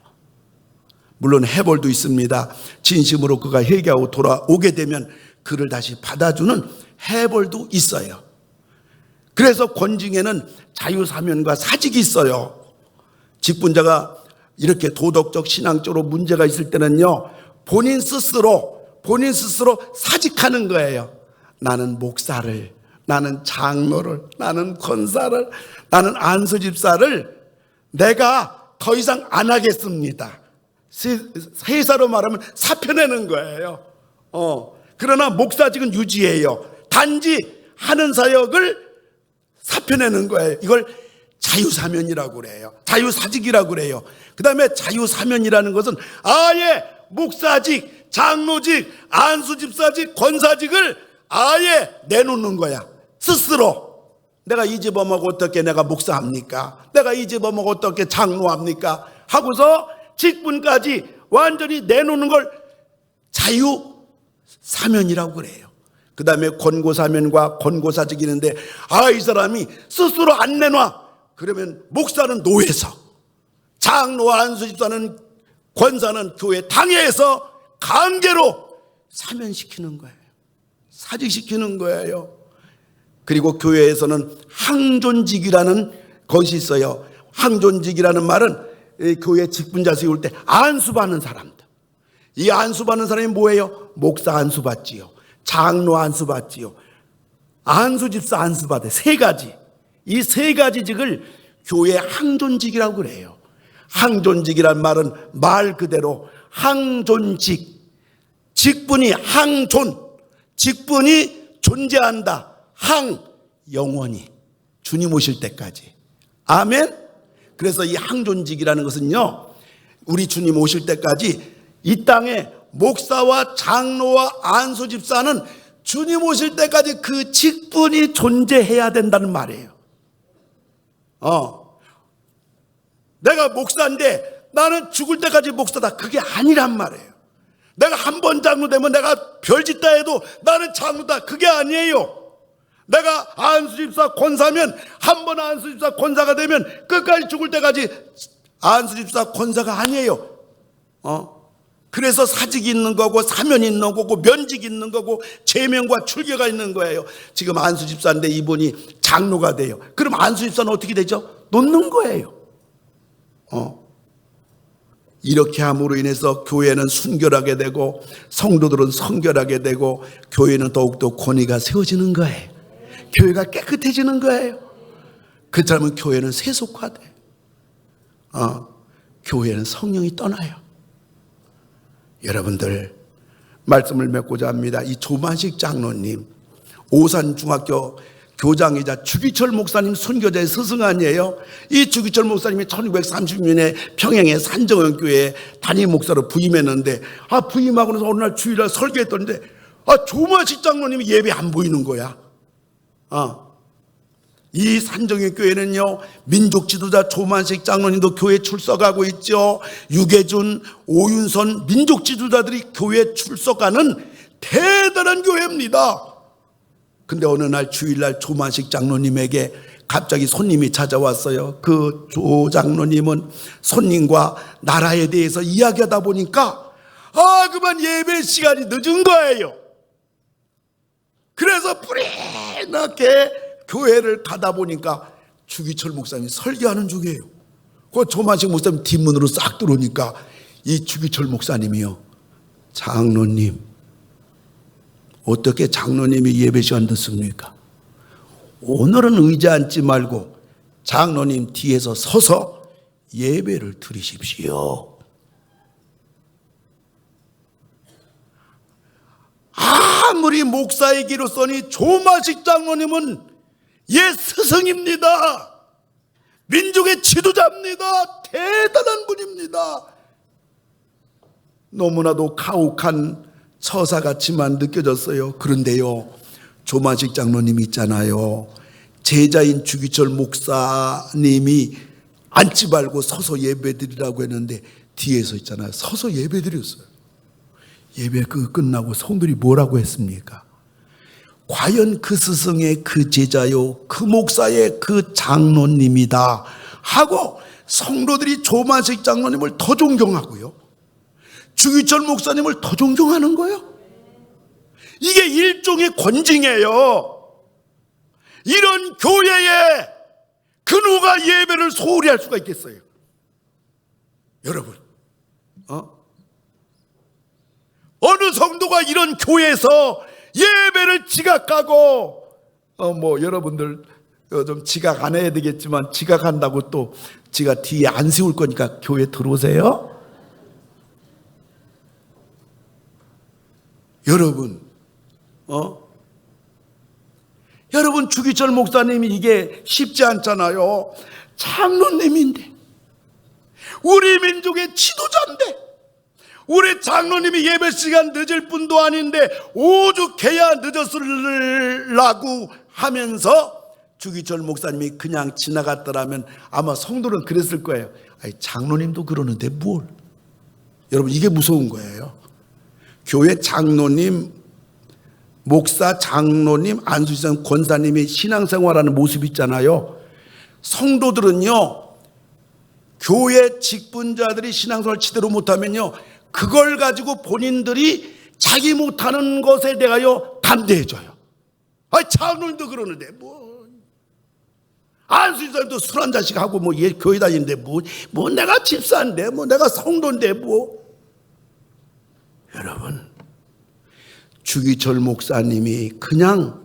물론 해벌도 있습니다. 진심으로 그가 회개하고 돌아오게 되면 그를 다시 받아주는 해벌도 있어요. 그래서 권징에는 자유사면과 사직이 있어요. 직분자가 이렇게 도덕적 신앙적으로 문제가 있을 때는요 본인 스스로 사직하는 거예요. 나는 목사를, 나는 장로를, 나는 권사를, 나는 안수집사를 내가 더 이상 안 하겠습니다. 세사로 말하면 사표내는 거예요. 그러나 목사직은 유지해요. 단지 하는 사역을 사표내는 거예요. 이걸 자유사면이라고 그래요. 자유사직이라고 그래요. 그 다음에 자유사면이라는 것은 아예 목사직, 장로직, 안수집사직, 권사직을 아예 내놓는 거야. 스스로. 내가 이 집어먹고 어떻게 내가 목사합니까? 내가 이 집어먹고 어떻게 장로합니까? 하고서 직분까지 완전히 내놓는 걸 자유 사면이라고 그래요. 그 다음에 권고사면과 권고사직이 있는데, 이 사람이 스스로 안 내놔. 그러면 목사는 노예서, 장로와 안수집사는, 권사는 교회 당회에서 강제로 사면시키는 거예요. 사직시키는 거예요. 그리고 교회에서는 항존직이라는 것이 있어요. 항존직이라는 말은 교회 직분자 세울 때 안수받는 사람들. 이 안수받는 사람이 뭐예요? 목사 안수받지요, 장로 안수받지요, 안수집사 안수받아요. 세 가지. 이 세 가지 직을 교회 항존직이라고 그래요. 항존직이란 말은 말 그대로 항존직, 직분이 항존, 직분이 존재한다. 영원히 주님 오실 때까지. 아멘. 그래서 이 항존직이라는 것은요, 우리 주님 오실 때까지 이 땅에 목사와 장로와 안수집사는 주님 오실 때까지 그 직분이 존재해야 된다는 말이에요. 내가 목사인데 나는 죽을 때까지 목사다, 그게 아니란 말이에요. 내가 한 번 장로 되면 내가 별짓다 해도 나는 장로다, 그게 아니에요. 내가 안수집사 권사면, 한 번 안수집사 권사가 되면 끝까지 죽을 때까지 안수집사 권사가 아니에요. 그래서 사직이 있는 거고, 사면이 있는 거고, 면직이 있는 거고, 제명과 출교가 있는 거예요. 지금 안수집사인데 이분이 장로가 돼요. 그럼 안수집사는 어떻게 되죠? 놓는 거예요. 이렇게 함으로 인해서 교회는 순결하게 되고, 성도들은 성결하게 되고, 교회는 더욱더 권위가 세워지는 거예요. 교회가 깨끗해지는 거예요. 그렇다면 교회는 세속화돼. 교회는 성령이 떠나요. 여러분들, 말씀을 맺고자 합니다. 이 조만식 장로님, 오산중학교 교장이자 주기철 목사님 선교자의 스승 아니에요? 이 주기철 목사님이 1930년에 평양의 산정원교회에 담임 목사로 부임했는데, 부임하고 나서 어느 날 주일날 설교했던데, 조만식 장로님이 예배 안 보이는 거야. 이 산정의 교회는요, 민족 지도자 조만식 장로님도 교회 출석하고 있죠. 유계준, 오윤선 민족 지도자들이 교회 출석하는 대단한 교회입니다. 근데 어느 날 주일날 조만식 장로님에게 갑자기 손님이 찾아왔어요. 그 조 장로님은 손님과 나라에 대해서 이야기하다 보니까 그만 예배 시간이 늦은 거예요. 그래서 뿌리나게 교회를 가다 보니까 주기철 목사님이 설교하는 중이에요. 그 조만식 목사님 뒷문으로 싹 들어오니까 이 주기철 목사님이요, 장로님, 어떻게 장로님이 예배 시간 듣습니까? 오늘은 의자 앉지 말고 장로님 뒤에서 서서 예배를 드리십시오. 아무리 목사의 기로서니 조만식 장로님은 옛 스승입니다. 민족의 지도자입니다. 대단한 분입니다. 너무나도 가혹한 처사같이만 느껴졌어요. 그런데요, 조만식 장로님이 있잖아요, 제자인 주기철 목사님이 앉지 말고 서서 예배드리라고 했는데 뒤에서 있잖아요, 서서 예배드렸어요. 예배 끝나고 성들이 뭐라고 했습니까? 과연 그 스승의 그 제자요, 그 목사의 그 장로님이다 하고 성도들이 조만식 장로님을 더 존경하고요, 주기철 목사님을 더 존경하는 거예요. 이게 일종의 권징이에요. 이런 교회에 그 누가 예배를 소홀히 할 수가 있겠어요? 여러분, 어느 성도가 이런 교회에서 예배를 지각하고, 여러분들 좀 지각 안 해야 되겠지만, 지각한다고 또 지가 뒤에 안 세울 거니까 교회 들어오세요? 여러분 주기철 목사님이 이게 쉽지 않잖아요. 장로님인데, 우리 민족의 지도자인데, 우리 장로님이 예배 시간 늦을 뿐도 아닌데 오죽해야 늦었으려고 하면서 주기철 목사님이 그냥 지나갔더라면 아마 성도는 그랬을 거예요. 장로님도 그러는데 뭘? 여러분, 이게 무서운 거예요. 교회 장로님, 목사, 장로님, 안수지사, 권사님이 신앙생활하는 모습 있잖아요. 성도들은요, 교회 직분자들이 신앙생활 제대로 못하면요, 그걸 가지고 본인들이 자기 못하는 것에 대하여 담대해져요. 장로님도 그러는데 안수지사님도 술 한 잔씩 하고 얘 교회 다니는데 내가 집사인데 내가 성도인데 여러분, 주기철 목사님이 그냥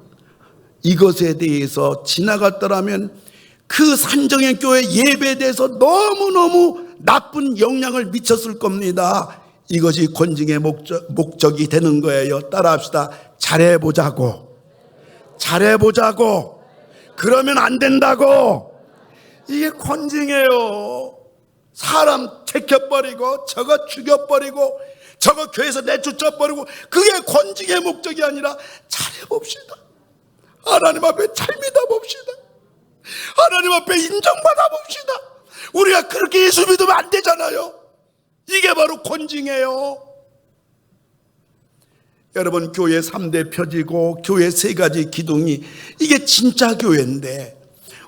이것에 대해서 지나갔더라면 그 산정의 교회 예배에 대해서 너무너무 나쁜 영향을 미쳤을 겁니다. 이것이 권징의 목적이 되는 거예요. 따라합시다. 잘해보자고. 그러면 안 된다고. 이게 권징이에요. 사람 제껴버리고 저거 죽여버리고 저거 교회에서 내쫓아버리고, 그게 권징의 목적이 아니라 잘해봅시다. 하나님 앞에 잘 믿어봅시다. 하나님 앞에 인정받아봅시다. 우리가 그렇게 예수 믿으면 안 되잖아요. 이게 바로 권징이에요. 여러분, 교회 3대 표지고 교회 3가지 기둥이, 이게 진짜 교회인데,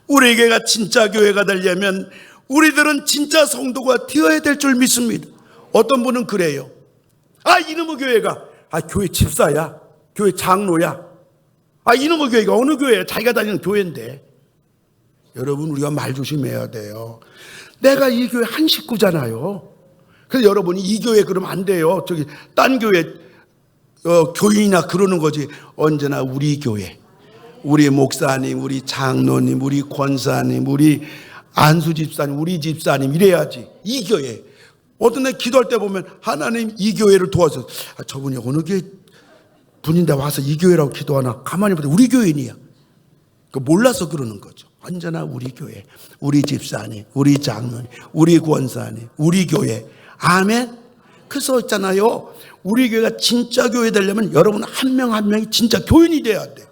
우리 교회가 진짜 교회가 되려면 우리들은 진짜 성도가 되어야 될 줄 믿습니다. 어떤 분은 그래요. 이놈의 교회가 교회 집사야, 교회 장로야, 이놈의 교회가 어느 교회야, 자기가 다니는 교회인데. 여러분, 우리가 말 조심해야 돼요. 내가 이 교회 한 식구잖아요. 그래서 여러분이 이 교회 그러면 안 돼요. 저기 딴 교회 교인이나 그러는 거지. 언제나 우리 교회, 우리 목사님, 우리 장로님, 우리 권사님, 우리 안수 집사님, 우리 집사님 이래야지. 이 교회. 어떤 날 기도할 때 보면 하나님 이 교회를 도와서, 저분이 어느 교회 분인데 와서 이 교회라고 기도하나. 가만히 보다 우리 교인이야. 몰라서 그러는 거죠. 언제나 우리 교회, 우리 집사님, 우리 장로님, 우리 권사님, 우리 교회. 아멘. 그래서 있잖아요, 우리 교회가 진짜 교회 되려면 여러분 한 명 한 명이 진짜 교인이 돼야 돼.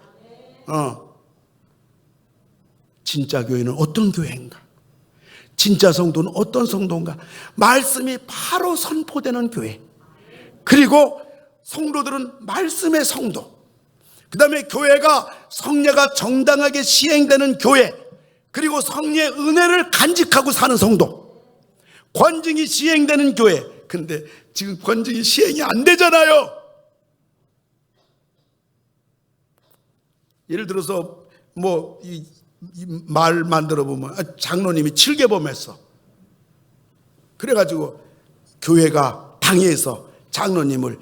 진짜 교회는 어떤 교회인가? 진짜 성도는 어떤 성도인가? 말씀이 바로 선포되는 교회. 그리고 성도들은 말씀의 성도. 그 다음에 교회가 성례가 정당하게 시행되는 교회. 그리고 성례의 은혜를 간직하고 사는 성도. 권징이 시행되는 교회. 근데 지금 권징이 시행이 안 되잖아요. 예를 들어서 이 말만 들어보면 장로님이 칠계범했어. 그래가지고 교회가 당회에서 장로님을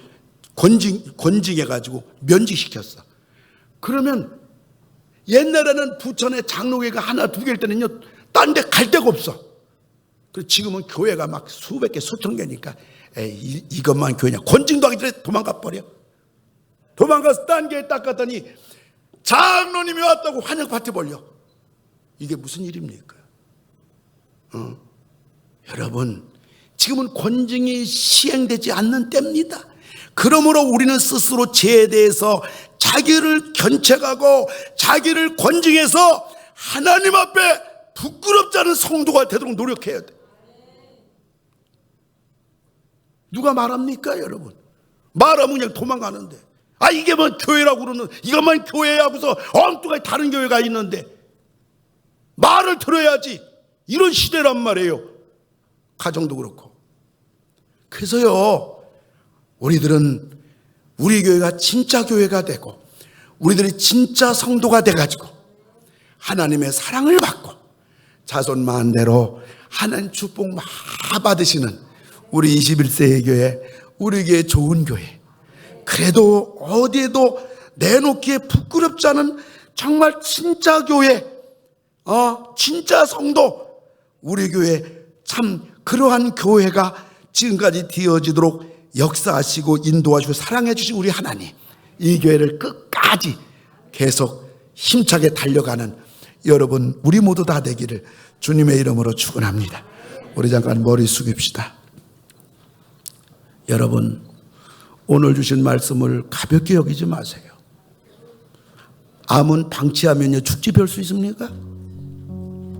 권징해가지고 면직시켰어. 그러면 옛날에는 부천에 장로교회가 하나 두 개일 때는요, 딴 데 갈 데가 없어. 그리고 지금은 교회가 막 수백 개 수천 개니까 이것만 교회냐. 권징도 하기 전에 도망가 버려. 도망가서 딴 교회 딱 갔더니 장로님이 왔다고 환영 파티 벌려. 이게 무슨 일입니까? 여러분, 지금은 권징이 시행되지 않는 때입니다. 그러므로 우리는 스스로 죄에 대해서 자기를 견책하고 자기를 권징해서 하나님 앞에 부끄럽지 않은 성도가 되도록 노력해야 돼. 누가 말합니까, 여러분? 말하면 그냥 도망가는데. 이게 뭐 교회라고 그러는, 이것만 교회야 하고서 엉뚱하게 다른 교회가 있는데 말을 들어야지. 이런 시대란 말이에요. 가정도 그렇고. 그래서요, 우리들은 우리 교회가 진짜 교회가 되고 우리들이 진짜 성도가 돼가지고 하나님의 사랑을 받고 자손 만대로 하나님 축복 막 받으시는 우리 21세기 교회, 우리 교회 좋은 교회. 그래도 어디에도 내놓기에 부끄럽지 않은 정말 진짜 교회, 진짜 성도, 우리 교회 참 그러한 교회가 지금까지 되어지도록 역사하시고 인도하시고 사랑해 주신 우리 하나님, 이 교회를 끝까지 계속 힘차게 달려가는 여러분 우리 모두 다 되기를 주님의 이름으로 축원합니다. 우리 잠깐 머리 숙입시다. 여러분, 오늘 주신 말씀을 가볍게 여기지 마세요. 암은 방치하면요 죽지 별 수 있습니까?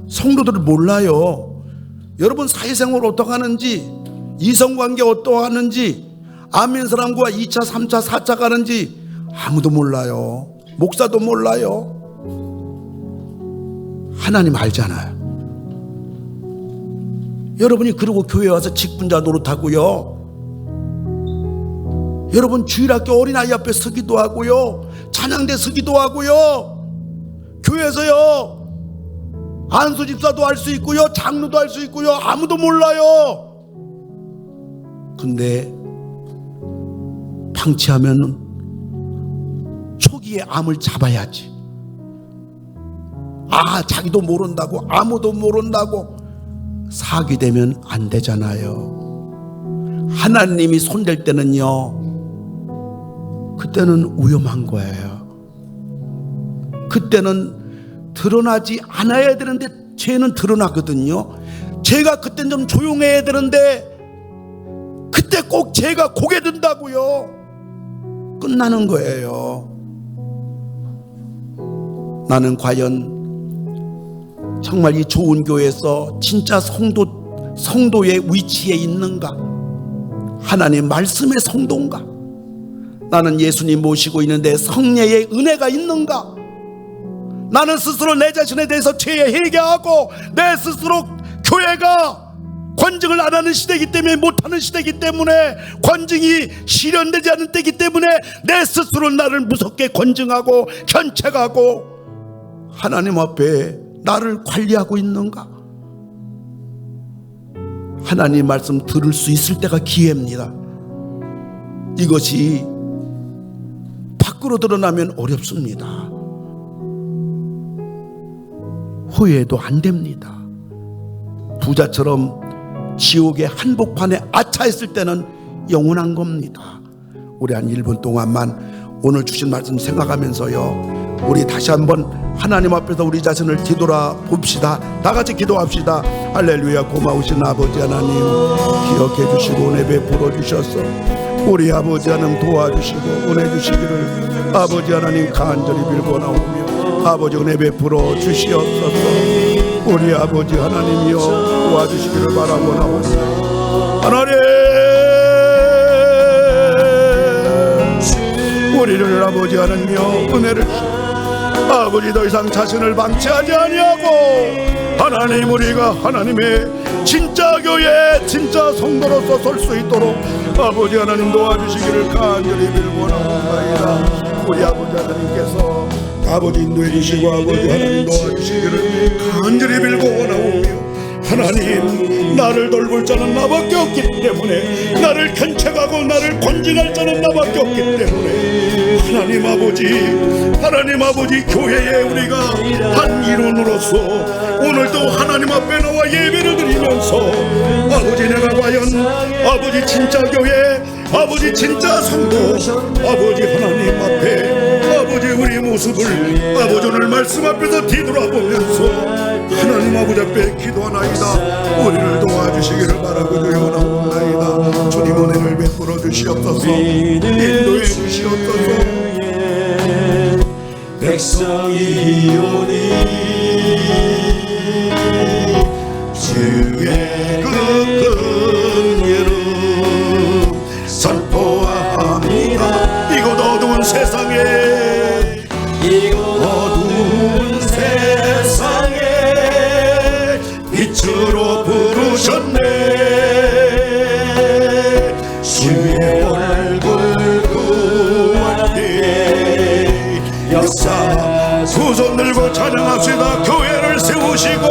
성도들을 몰라요. 여러분 사회생활 어떻게 하는지 이성관계 어떠하는지, 아멘 사람과 2차, 3차, 4차 가는지 아무도 몰라요. 목사도 몰라요. 하나님 알잖아요. 여러분이 그러고 교회 와서 직분자 노릇하고요, 여러분 주일학교 어린아이 앞에 서기도 하고요, 찬양대 서기도 하고요, 교회에서요 안수집사도 할 수 있고요, 장로도 할 수 있고요, 아무도 몰라요. 근데 방치하면 초기에 암을 잡아야지. 자기도 모른다고, 아무도 모른다고 사기되면 안 되잖아요. 하나님이 손댈 때는요, 그때는 위험한 거예요. 그때는 드러나지 않아야 되는데 죄는 드러나거든요. 죄가 그땐 좀 조용해야 되는데 그때 꼭 죄가 고개 든다고요. 끝나는 거예요. 나는 과연 정말 이 좋은 교회에서 진짜 성도의 위치에 있는가? 하나님 말씀의 성도인가? 나는 예수님 모시고 있는데 성례의 은혜가 있는가? 나는 스스로 내 자신에 대해서 죄에 회개하고, 내 스스로 교회가 권증을 안 하는 시대이기 때문에, 못하는 시대이기 때문에, 권증이 실현되지 않은 때이기 때문에 내 스스로 나를 무섭게 권증하고 견책하고 하나님 앞에 나를 관리하고 있는가? 하나님 말씀 들을 수 있을 때가 기회입니다. 이것이 밖으로 드러나면 어렵습니다. 후회도 안 됩니다. 부자처럼 지옥의 한복판에 아차했을 때는 영원한 겁니다. 우리 한 1분 동안만 오늘 주신 말씀 생각하면서요, 우리 다시 한번 하나님 앞에서 우리 자신을 뒤돌아봅시다. 다 같이 기도합시다. 할렐루야. 고마우신 아버지 하나님, 기억해 주시고 은혜 베풀어 주셔서 우리 아버지 하나님 도와주시고 은혜 주시기를 아버지 하나님 간절히 빌고나오며, 아버지 은혜 베풀어 주시옵소서. 우리 아버지 하나님이여 도와주시기를 바라고나오며, 하나님 우리를 아버지 하나님이여 은혜를 주시고, 아버지 더 이상 자신을 방치하지 아니하고 하나님, 우리가 하나님의 진짜 교회, 진짜 성도로서 설 수 있도록 아버지 하나님 도와주시기를 간절히 빌고나옵나이다. 우리 아버지 하나님께서 아버지 인도해 주시고 아버지 하나님 도와주시기를 간절히 빌고나오며, 하나님 나를 돌볼 자는 나밖에 없기 때문에, 나를 견책하고 나를 권징할 자는 나밖에 없기 때문에, 하나님 아버지 교회에 우리가 한 일원으로서 오늘도 하나님 앞에 나와 예배를 드리면서, 아버지 내가 과연 아버지 진짜 교회, 아버지 진짜 성도, 아버지 하나님 앞에 아버지 우리의 모습을 아버지 오늘 말씀 앞에서 뒤돌아보면서 하나님 아버지 앞에 기도하나이다. 우리를 도와주시기를 바라고 기도하나이다. 주님 은혜를 베풀어 주시옵소서. 인도해 주시옵소서. 백성이 오니 주의 그 은혜로 선포합니다. 이곳 어두운 세상에, 어두운 세상에 빛으로 부르셨네. 주의 얼굴 구할 때 역사 두 손 들고 찬양합시다. 교회를 세우시고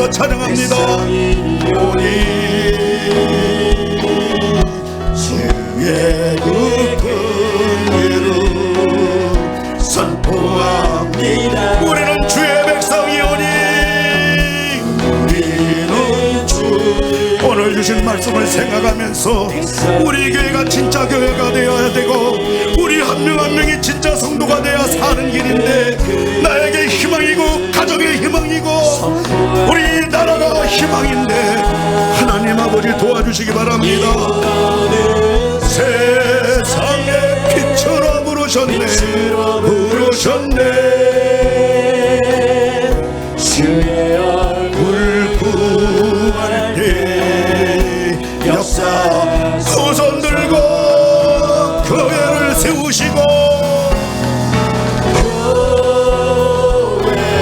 찬양합니다. 오늘 주신 말씀을 생각하면서 우리 교회가 진짜 교회가 되어야 되고 우리 한 명 한 명이 진짜 성도가 되어야 사는 길인데 나에게 희망이고 가정의 희망이고 우리 나라가 희망인데 하나님 아버지 도와주시기 바랍니다. 세상의 빛으로 부르셨네 주의 얼굴 구할 때 역사 두 손 들고 교회를 세우시고 교회를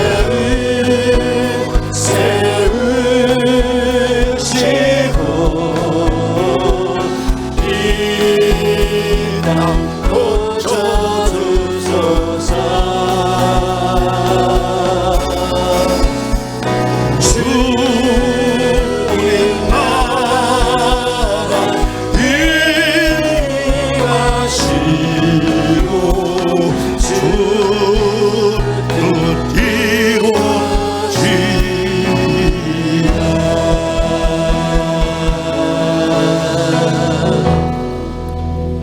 세우시고 이 땅 고쳐주소서. 주의 나라 임하시고 주 뜻 이루어지리라.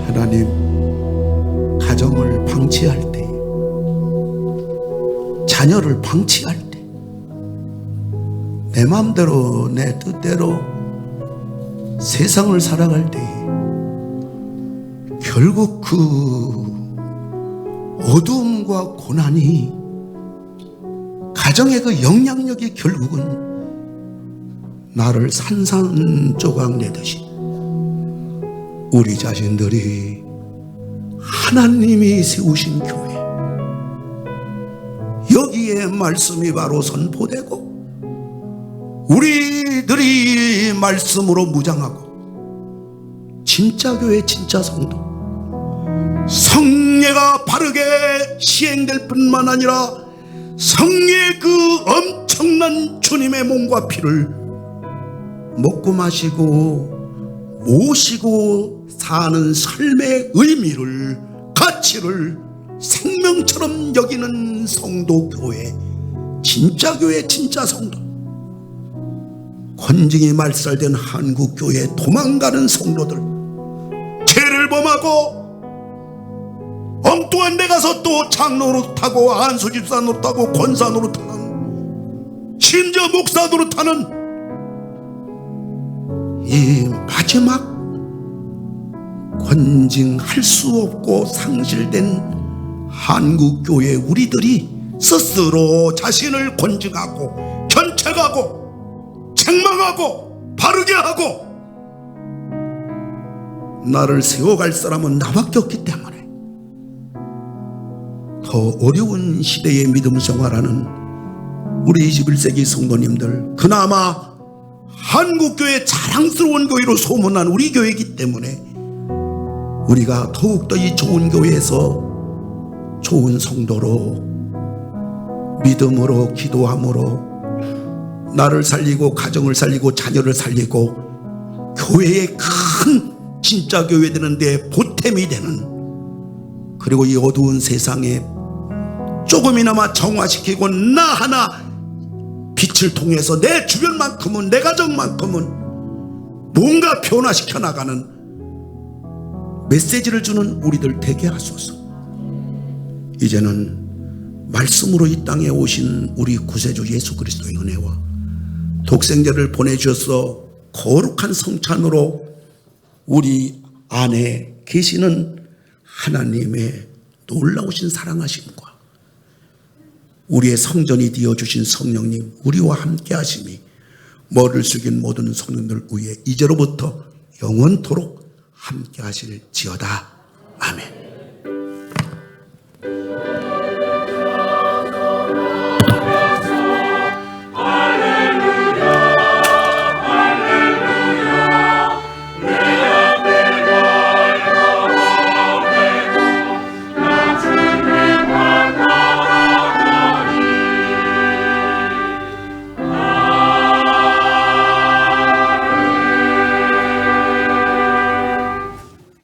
하나님, 가정을 방치할 때, 자녀를 방치할 때, 내 마음대로 내 뜻대로 세상을 살아갈 때 결국 그 어두움과 고난이 가정의 그 영향력이 결국은 나를 산산조각 내듯이 우리 자신들이 하나님이 세우신 교회, 여기에 말씀이 바로 선포되고 우리들이 말씀으로 무장하고 진짜 교회 진짜 성도, 성례가 바르게 시행될 뿐만 아니라 성례의 그 엄청난 주님의 몸과 피를 먹고 마시고 모시고 사는 삶의 의미를, 가치를 생명처럼 여기는 성도 교회, 진짜 교회 진짜 성도, 권징이 말살된 한국교회 도망가는 성도들, 죄를 범하고 엉뚱한 데 가서 또 장로 노릇하고 안수집사 노릇하고 권사 노릇하는, 심지어 목사 노릇하는 이 마지막 권징할 수 없고 상실된 한국교회 우리들이 스스로 자신을 권징하고 견책하고 책망하고 바르게 하고 나를 세워갈 사람은 나밖에 없기 때문에 더 어려운 시대의 믿음 생활하는 우리 21세기 성도님들, 그나마 한국교회 자랑스러운 교회로 소문난 우리 교회이기 때문에 우리가 더욱더 이 좋은 교회에서 좋은 성도로 믿음으로 기도함으로 나를 살리고 가정을 살리고 자녀를 살리고 교회의 큰 진짜 교회 되는데 보탬이 되는, 그리고 이 어두운 세상에 조금이나마 정화시키고 나 하나 빛을 통해서 내 주변만큼은, 내 가정만큼은 뭔가 변화시켜 나가는 메시지를 주는 우리들 되게 하소서. 이제는 말씀으로 이 땅에 오신 우리 구세주 예수 그리스도의 은혜와 독생자를 보내주셔서 거룩한 성찬으로 우리 안에 계시는 하나님의 놀라우신 사랑하심과 우리의 성전이 되어주신 성령님, 우리와 함께 하심이 머리를 숙인 모든 성령들 위에 이제로부터 영원토록 함께 하실지어다. 아멘.